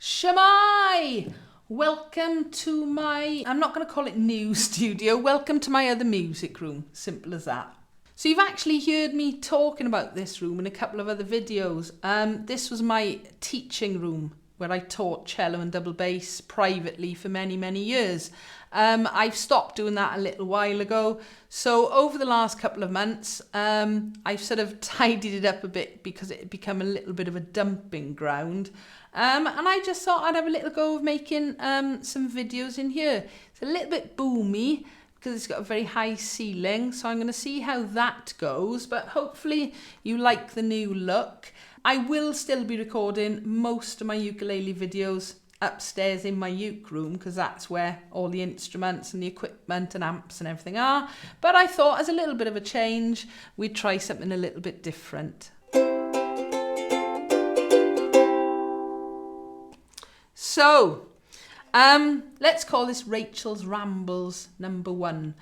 Shamai! Welcome to my, I'm not going to call it new studio, welcome to my other music room, simple as that. So you've actually heard me talking about this room in a couple of other videos. This was my teaching room where I taught cello and double bass privately for many, many years. I've stopped doing that a little while ago. So over the last couple of months, I've sort of tidied it up a bit because it had become a little bit of a dumping ground. And I just thought I'd have a little go of making some videos in here. It's a little bit boomy because it's got a very high ceiling. So I'm going to see how that goes. But hopefully you like the new look. I will still be recording most of my ukulele videos upstairs in my uke room because that's where all the instruments and the equipment and amps and everything are. But I thought as a little bit of a change, we'd try something a little bit different. So, let's call this Rachel's Rambles number 1.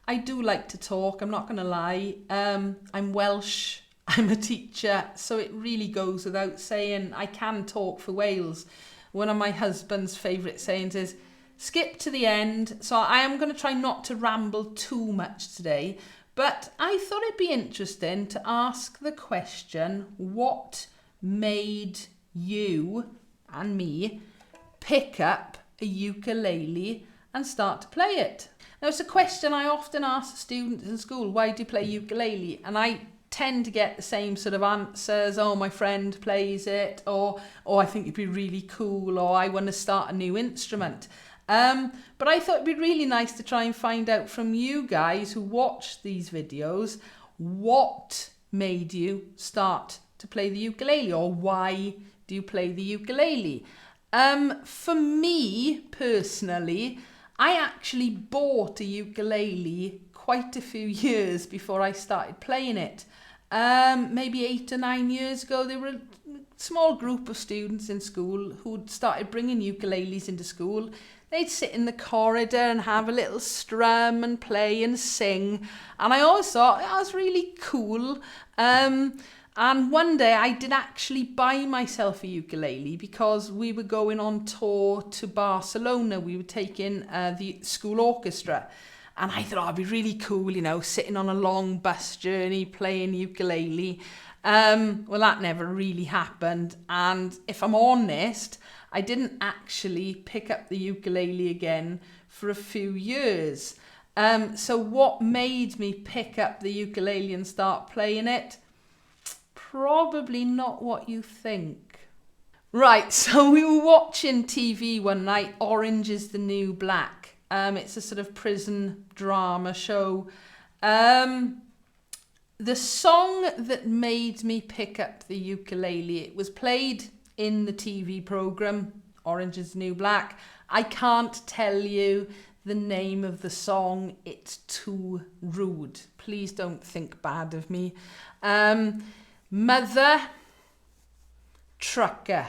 I do like to talk, I'm not going to lie. I'm Welsh, I'm a teacher, so it really goes without saying I can talk for Wales. One of my husband's favourite sayings is, skip to the end. So I am going to try not to ramble too much today, but I thought it'd be interesting to ask the question, what made you and me pick up a ukulele and start to play it? Now it's a question I often ask students in school, why do you play ukulele? And I tend to get the same sort of answers, oh my friend plays it, or oh I think it'd be really cool, or I want to start a new instrument. But I thought it'd be really nice to try and find out from you guys who watch these videos, what made you start to play the ukulele, or why do you play the ukulele? For me, personally, I actually bought a ukulele quite a few years before I started playing it. Maybe 8 or 9 years ago, there were a small group of students in school who'd started bringing ukuleles into school. They'd sit in the corridor and have a little strum and play and sing. And I always thought that was really cool. And one day I did actually buy myself a ukulele because we were going on tour to Barcelona. We were taking the school orchestra. And I thought, oh, it'd be really cool, you know, sitting on a long bus journey playing ukulele. Well, that never really happened. And if I'm honest, I didn't actually pick up the ukulele again for a few years. So what made me pick up the ukulele and start playing it? Probably not what you think. Right, so we were watching TV one night, Orange is the New Black. It's a sort of prison drama show. The song that made me pick up the ukulele, it was played in the TV programme, Orange is the New Black. I can't tell you the name of the song, it's too rude. Please don't think bad of me. Mother Trucker,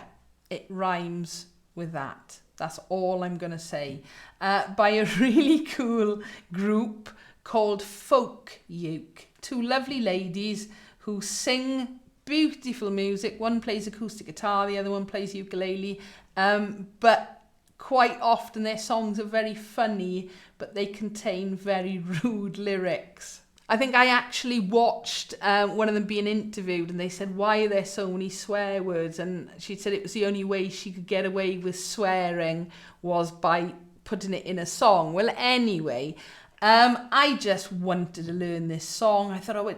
it rhymes with that. That's all I'm going to say. By a really cool group called Folk Uke. 2 lovely ladies who sing beautiful music. One plays acoustic guitar, the other one plays ukulele. But quite often their songs are very funny, but they contain very rude lyrics. I think I actually watched one of them being interviewed and they said, why are there so many swear words? And she said it was the only way she could get away with swearing was by putting it in a song. Well, anyway, I just wanted to learn this song. I thought, oh,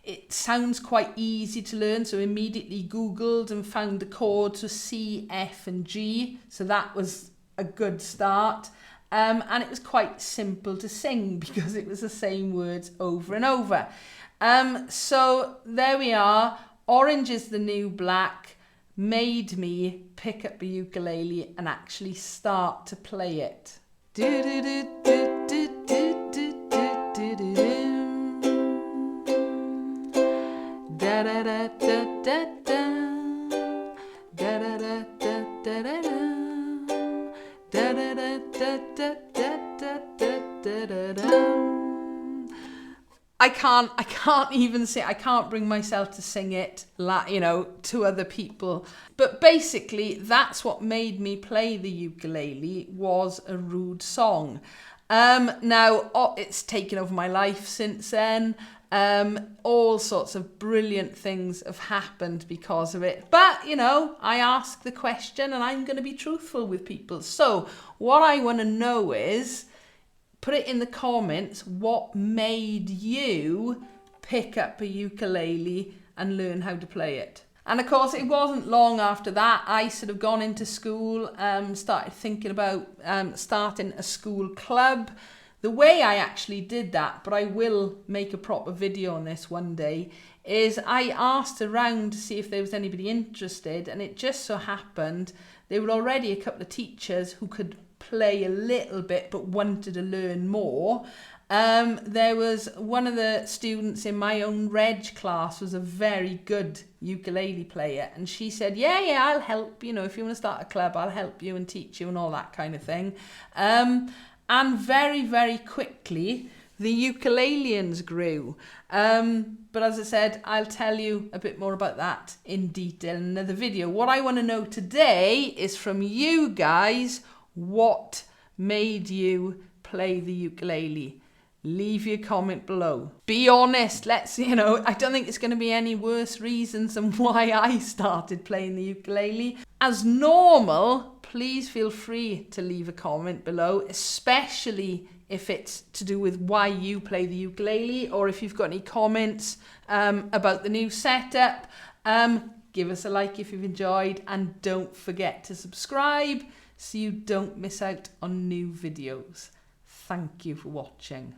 it sounds quite easy to learn. So immediately Googled and found the chords for C, F and G. So that was a good start. And it was quite simple to sing because it was the same words over and over. So there we are. Orange is the New Black made me pick up the ukulele and actually start to play it. Da da da da da da da da da da da da. Da da da da da da da da da da. I can't even sing. I can't bring myself to sing it, to other people. But basically, that's what made me play the ukulele, was a rude song. Now, it's taken over my life since then. All sorts of brilliant things have happened because of it. But, I ask the question and I'm going to be truthful with people. So what I want to know is, put it in the comments, what made you pick up a ukulele and learn how to play it? And of course, it wasn't long after that, I sort of gone into school, started thinking about starting a school club. The way I actually did that, but I will make a proper video on this one day, is I asked around to see if there was anybody interested, and it just so happened there were already a couple of teachers who could play a little bit but wanted to learn more. There was one of the students in my own reg class was a very good ukulele player, and she said, yeah, I'll help, if you want to start a club, I'll help you and teach you and all that kind of thing. And very, very quickly, the Ukulaliens grew. But as I said, I'll tell you a bit more about that in detail in another video. What I want to know today is from you guys, what made you play the ukulele? Leave your comment below. Be honest. I don't think it's going to be any worse reasons than why I started playing the ukulele. As normal, please feel free to leave a comment below, especially if it's to do with why you play the ukulele, or if you've got any comments about the new setup. Give us a like if you've enjoyed, and don't forget to subscribe so you don't miss out on new videos. Thank you for watching.